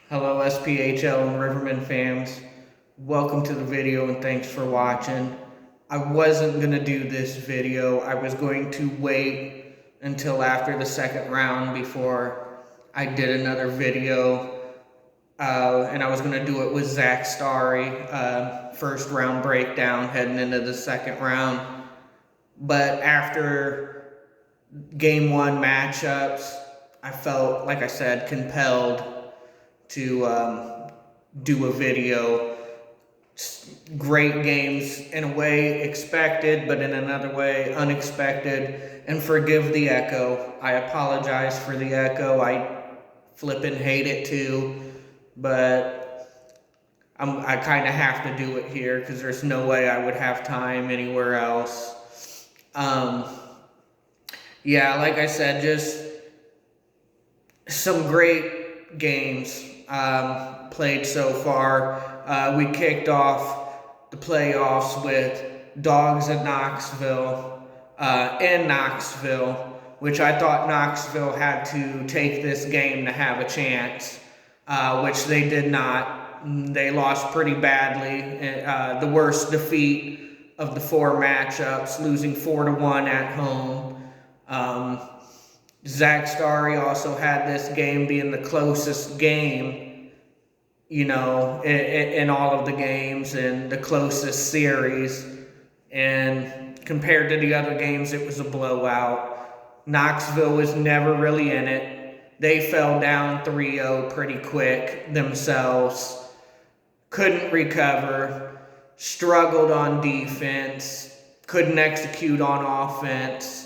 Hello SPHL and Riverman fans. Welcome to the video and thanks for watching. I wasn't going to do this video. I was going to wait until after the second round before I did another video. And I was going to do it with Zach Starry, first round breakdown heading into the second round. But after game one matchups, I felt, like I said, compelled to do a video. Great games, in a way expected, but in another way unexpected. And forgive the echo. I apologize for the echo. I flippin' hate it too, but I kind of have to do it here because there's no way I would have time anywhere else. Yeah, like I said, just some great games played so far. We kicked off the playoffs with Dogs in Knoxville, which I thought Knoxville had to take this game to have a chance, which they did not. They lost pretty badly. The worst defeat of the four matchups, losing 4-1 at home. Zach Starry also had this game being the closest game, in all of the games and the closest series. And compared to the other games, it was a blowout. Knoxville was never really in it. They fell down 3-0 pretty quick themselves. Couldn't recover. Struggled on defense. Couldn't execute on offense.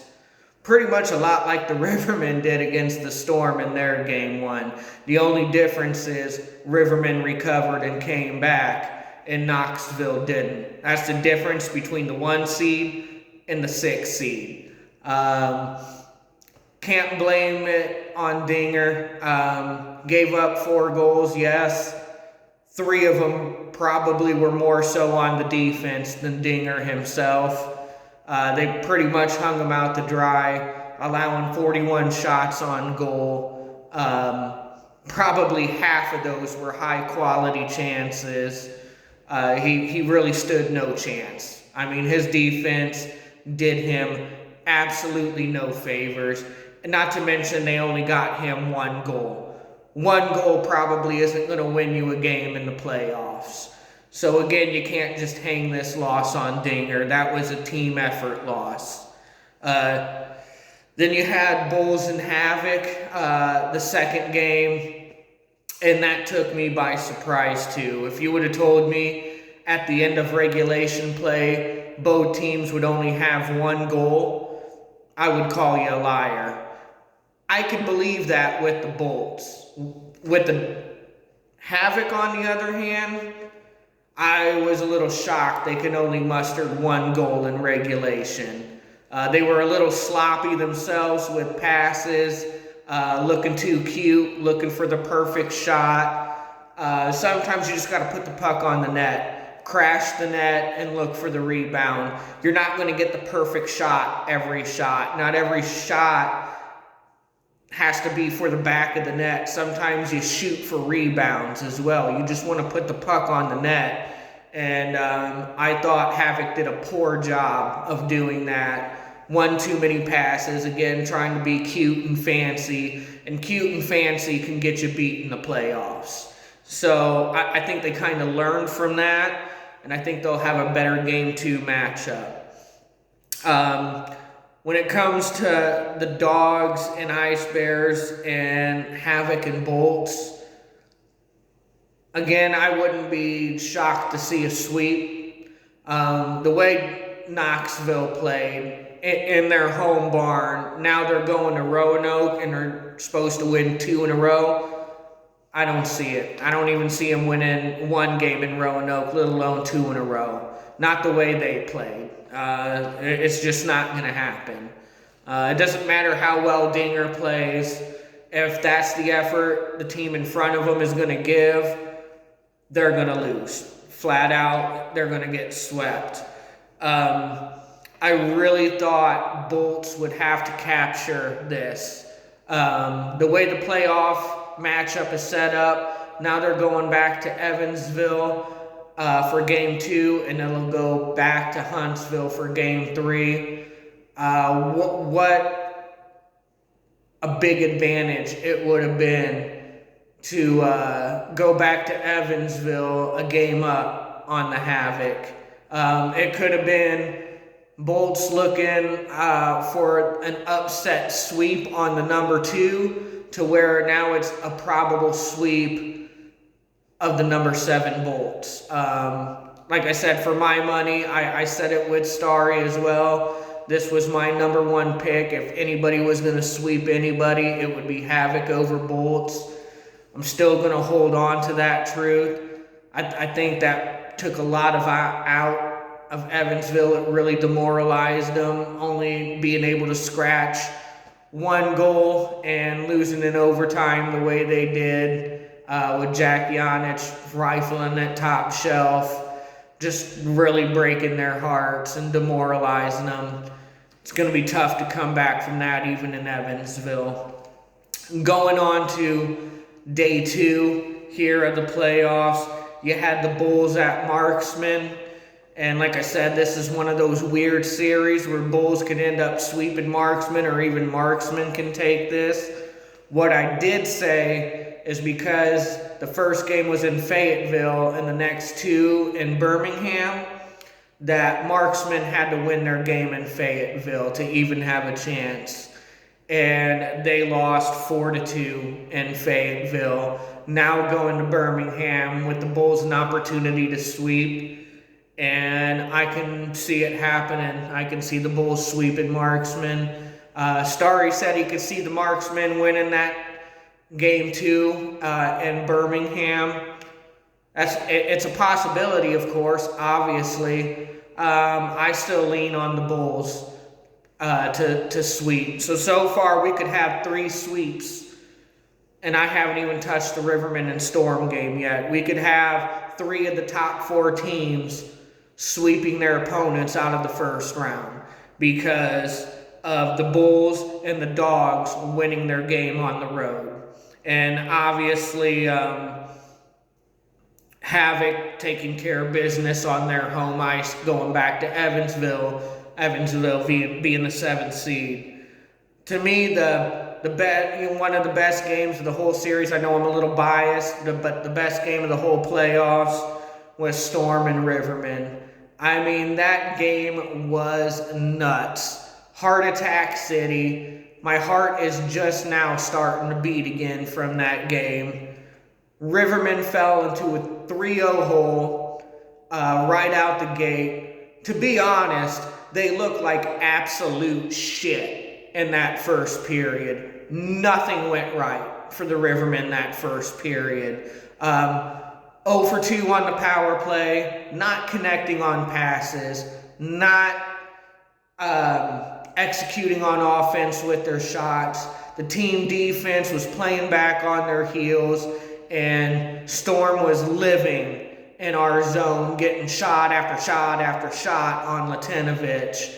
Pretty much a lot like the Rivermen did against the Storm in their game one. The only difference is Rivermen recovered and came back, and Knoxville didn't. That's the difference between the 1 seed and the 6 seed. Can't blame it on Dinger. Gave up 4 goals, yes. 3 of them probably were more so on the defense than Dinger himself. They pretty much hung him out to dry, allowing 41 shots on goal. Probably half of those were high-quality chances. He really stood no chance. I mean, his defense did him absolutely no favors. Not to mention they only got him 1 goal. 1 goal probably isn't going to win you a game in the playoffs. So again, you can't just hang this loss on Dinger. That was a team effort loss. Then you had Bulls and Havoc, the second game, and that took me by surprise too. If you would have told me at the end of regulation play both teams would only have 1 goal, I would call you a liar. I could believe that with the Bolts. With the Havoc, on the other hand, I was a little shocked they could only muster 1 goal in regulation. They were a little sloppy themselves with passes, looking too cute, looking for the perfect shot. Sometimes you just got to put the puck on the net, crash the net, and look for the rebound. You're not going to get the perfect shot every shot. Not every shot has to be for the back of the net. Sometimes you shoot for rebounds as well. You just want to put the puck on the net. And I thought Havoc did a poor job of doing that. 1 too many passes, again, trying to be cute and fancy. And cute and fancy can get you beat in the playoffs. So I think they kind of learned from that. And I think they'll have a better game 2 matchup. When it comes to the Dogs and Ice Bears and Havoc and Bolts, again, I wouldn't be shocked to see a sweep. The way Knoxville played in their home barn, now they're going to Roanoke and they're supposed to win 2 in a row. I don't see it. I don't even see them winning 1 game in Roanoke, let alone 2 in a row. Not the way they played. It's just not going to happen. It doesn't matter how well Dinger plays. If that's the effort the team in front of them is going to give, they're going to lose. Flat out, they're going to get swept. I really thought Bolts would have to capture this. The way the playoff matchup is set up, Now they're going back to Evansville for game 2, and then they'll go back to Huntsville for game 3. What a big advantage it would have been to go back to Evansville a game up on the Havoc. It could have been Bolts looking for an upset sweep on the number 2 to where now it's a probable sweep of the number 7 Bolts. Like I said, for my money, I said it with Starry as well. This was my number 1 pick. If anybody was going to sweep anybody, it would be Havoc over Bolts. I'm still going to hold on to that truth. I think that took a lot of out of Evansville. It really demoralized them, only being able to scratch 1 goal and losing in overtime the way they did with Jack Janich rifling that top shelf, just really breaking their hearts and demoralizing them. It's going to be tough to come back from that even in Evansville. Going on to day 2 here of the playoffs, you had the Bulls at Marksman. And like I said, this is one of those weird series where Bulls could end up sweeping Marksman, or even Marksman can take this. What I did say is because the first game was in Fayetteville and the next 2 in Birmingham, that Marksman had to win their game in Fayetteville to even have a chance. And they lost 4-2 in Fayetteville. Now going to Birmingham with the Bulls an opportunity to sweep. And I can see it happening. I can see the Bulls sweeping Marksman. Starry said he could see the Marksman winning that game 2 in Birmingham. It's a possibility, of course, obviously. I still lean on the Bulls to sweep. So far we could have 3 sweeps. And I haven't even touched the Rivermen and Storm game yet. We could have 3 of the top 4 teams sweeping their opponents out of the first round because of the Bulls and the Dogs winning their game on the road. And obviously, Havoc taking care of business on their home ice, going back to Evansville being the 7th seed. To me, one of the best games of the whole series, I know I'm a little biased, but the best game of the whole playoffs was Storm and Rivermen. I mean, that game was nuts. Heart Attack City. My heart is just now starting to beat again from that game. Rivermen fell into a 3-0 hole right out the gate. To be honest, they looked like absolute shit in that first period. Nothing went right for the Rivermen that first period. 0 for 2 on the power play, not connecting on passes, not executing on offense with their shots. The team defense was playing back on their heels, and Storm was living in our zone, getting shot after shot after shot on Latinovich.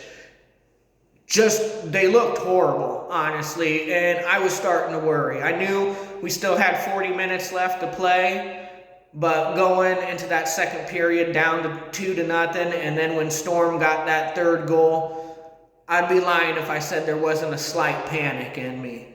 They looked horrible, honestly, and I was starting to worry. I knew we still had 40 minutes left to play, but going into that second period down to 2-0, and then when Storm got that 3rd goal, I'd be lying if I said there wasn't a slight panic in me.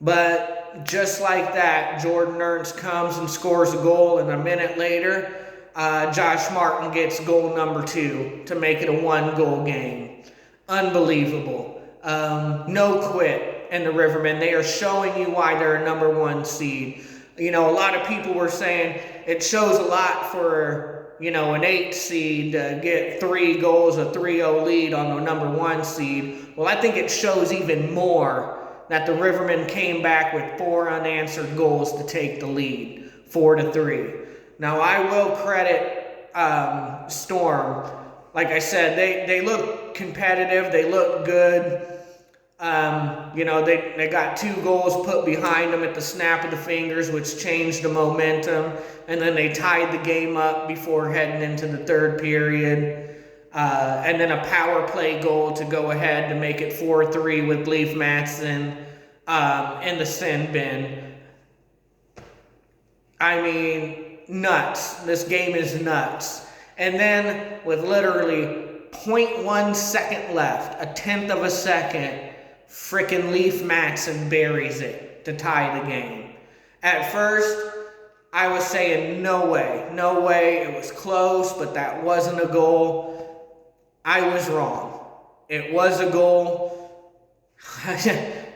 But just like that, Jordan Ernst comes and scores a goal, and a minute later, Josh Martin gets goal number 2 to make it a 1-goal game. Unbelievable. No quit in the Rivermen. They are showing you why they're a number 1 seed. You know, a lot of people were saying it shows a lot for, an 8 seed to get 3 goals, a 3-0 lead on the number 1 seed. Well, I think it shows even more that the Rivermen came back with 4 unanswered goals to take the lead, 4-3. Now, I will credit Storm. Like I said, they look competitive. They look good. They got 2 goals put behind them at the snap of the fingers, which changed the momentum. And then they tied the game up before heading into the 3rd period. And then a power play goal to go ahead to make it 4-3 with Leif Matson in the sin bin. I mean, nuts. This game is nuts. And then with literally 0.1 second left, a tenth of a second, frickin' Leif Maxson buries it to tie the game. At first, I was saying no way, it was close, but that wasn't a goal. I was wrong. It was a goal.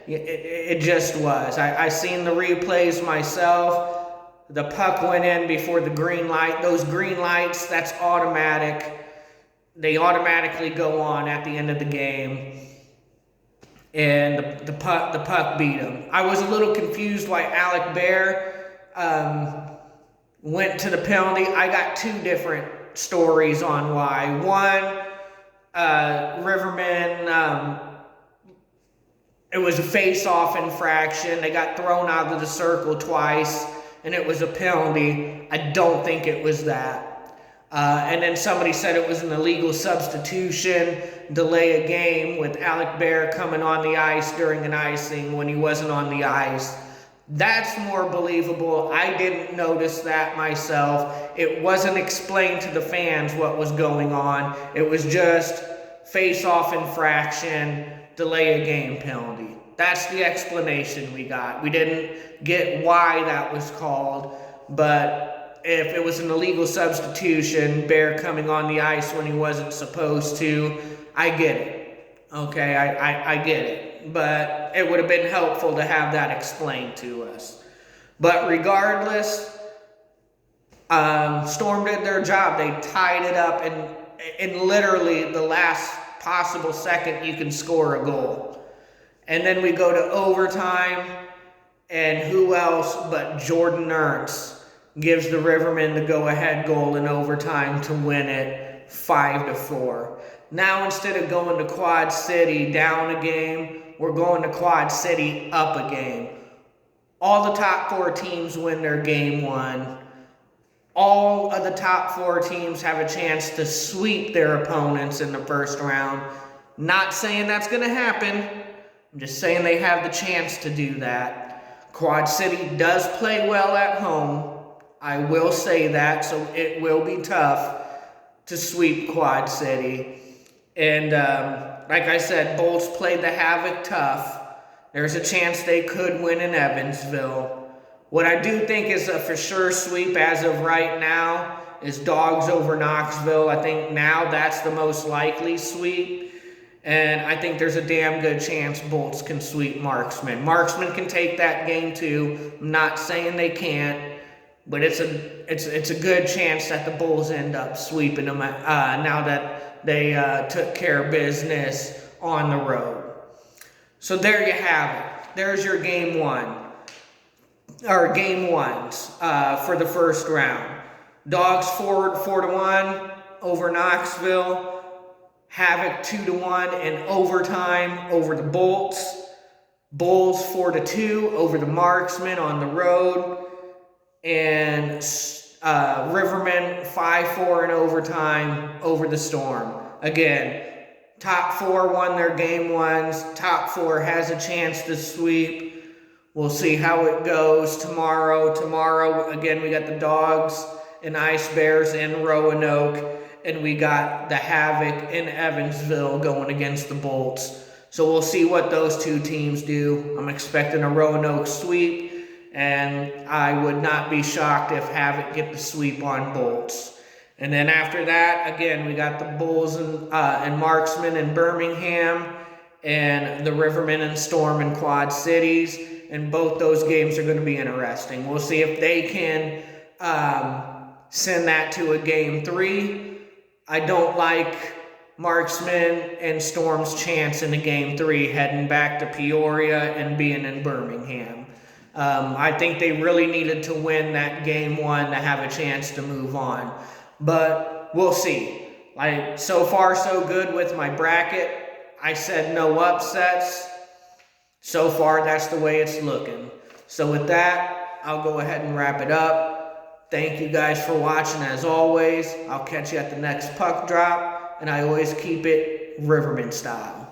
It just was. I seen the replays myself. The puck went in before the green light. Those green lights, that's automatic. They automatically go on at the end of the game. And the puck beat him. I was a little confused why Alec Bear went to the penalty. I got two different stories on why. One, Riverman, it was a face-off infraction. They got thrown out of the circle twice, and it was a penalty. I don't think it was that. And then somebody said it was an illegal substitution, delay a game with Alec Bear coming on the ice during an icing when he wasn't on the ice. That's more believable. I didn't notice that myself. It wasn't explained to the fans what was going on. It was just face-off infraction, delay a game penalty. That's the explanation we got. We didn't get why that was called, but if it was an illegal substitution, Bear coming on the ice when he wasn't supposed to, I get it. Okay, I get it. But it would have been helpful to have that explained to us. But regardless, Storm did their job. They tied it up in literally the last possible second you can score a goal. And then we go to overtime, and who else but Jordan Ernst gives the Rivermen the go-ahead goal in overtime to win it 5-4. Now instead of going to Quad City down a game, we're going to Quad City up a game. All the top 4 teams win their game 1. All of the top 4 teams have a chance to sweep their opponents in the first round. Not saying that's going to happen. I'm just saying they have the chance to do that. Quad City does play well at home. I will say that, so it will be tough to sweep Quad City. And like I said, Bolts played the Havoc tough. There's a chance they could win in Evansville. What I do think is a for sure sweep as of right now is Dogs over Knoxville. I think now that's the most likely sweep. And I think there's a damn good chance Bolts can sweep Marksman. Marksman can take that game too. I'm not saying they can't. But it's a good chance that the Bulls end up sweeping them now that they took care of business on the road. So there you have it. There's your game 1. Or game 1s for the first round. Dogs 4-1 over Knoxville. Havoc 2-1 in overtime over the Bolts. Bulls 4-2 over the Marksmen on the road. And Rivermen 5-4 in overtime over the Storm. Again, top 4 won their game 1s. Top 4 has a chance to sweep. We'll see how it goes tomorrow. Tomorrow, again, we got the Dogs and Ice Bears in Roanoke. And we got the Havoc in Evansville going against the Bolts. So we'll see what those two teams do. I'm expecting a Roanoke sweep. And I would not be shocked if Havoc get the sweep on Bolts. And then after that, again, we got the Bulls and Marksmen in Birmingham and the Rivermen and Storm in Quad Cities. And both those games are going to be interesting. We'll see if they can send that to a game 3. I don't like Marksmen and Storm's chance in the game 3 heading back to Peoria and being in Birmingham. I think they really needed to win that game 1 to have a chance to move on. But we'll see. So far, so good with my bracket. I said no upsets. So far, that's the way it's looking. So with that, I'll go ahead and wrap it up. Thank you guys for watching as always. I'll catch you at the next puck drop. And I always keep it Riverman style.